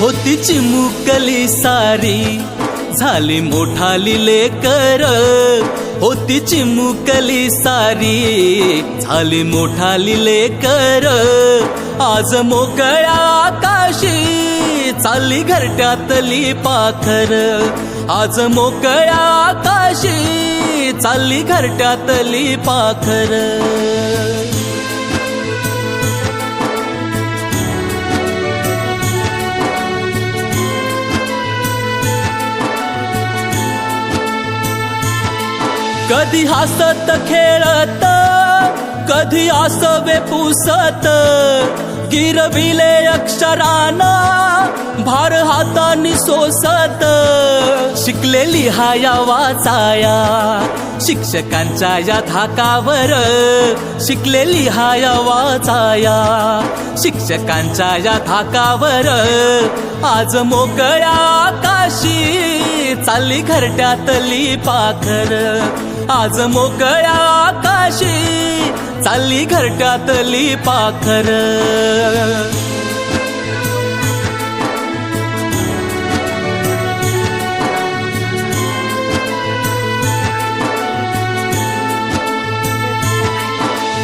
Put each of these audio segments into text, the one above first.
होती चिमुकली सारी झाली मोठाली लेकर, होती चिमुकली सारी झाली मोठाली लेकर, आज मोकळ्या आकाशी चालली घरट्यातली पाखर, आज मोकळ्या आकाशी चालली घरट्यातली पाखर. कधी हसत खेळत, कधी आसवे पुसत, गिरविले अक्षराना भार हातानी सोसत, शिकलेली हाया वाचाया शिक्षकांच्या या धाकावर, शिकलेली हाया वाचाया शिक्षकांच्या या धाकावर, आज मोकळ्या आकाशी चालली घरट्यातली पाखर, आज मोकळ्या आकाशी चालली घरट्यातली पाखर.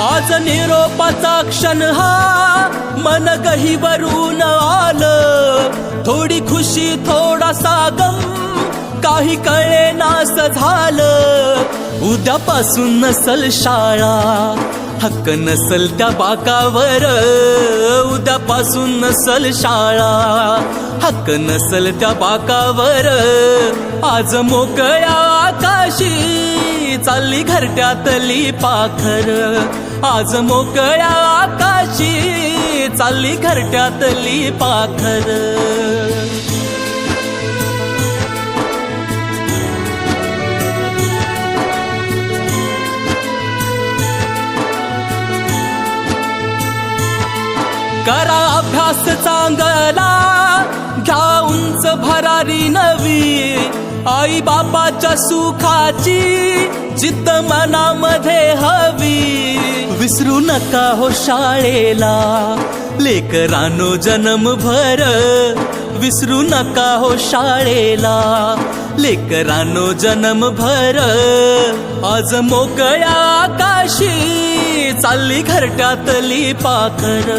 आज निरोपाचा क्षण हा मन गहिवरून आलं, थोडी खुशी थोडासा गम काही कळे नास झालं, उद्यापासून नसल शाळा हक्क नसल त्या बाकावर, उद्यापासून नसल शाळा हक्क नसल त्या बाकावर, आज मोकळ्या आकाशी चालली घरट्यातली पाखर, आज मोकळ्या आकाशी चालली घरट्यातली पाखर. करा अभ्यास चांगला घ्या उंच भरारी नवी, आई बापाच्या सुखाची जिद्द मनामध्ये हवी, विसरू नका हो शाळेला लेकरांनो जन्मभर, विसरू नका हो शाळेला लेकरांनो जन्मभर, आज मोकळ्या आकाशी चालली घरट्यातली पाखर,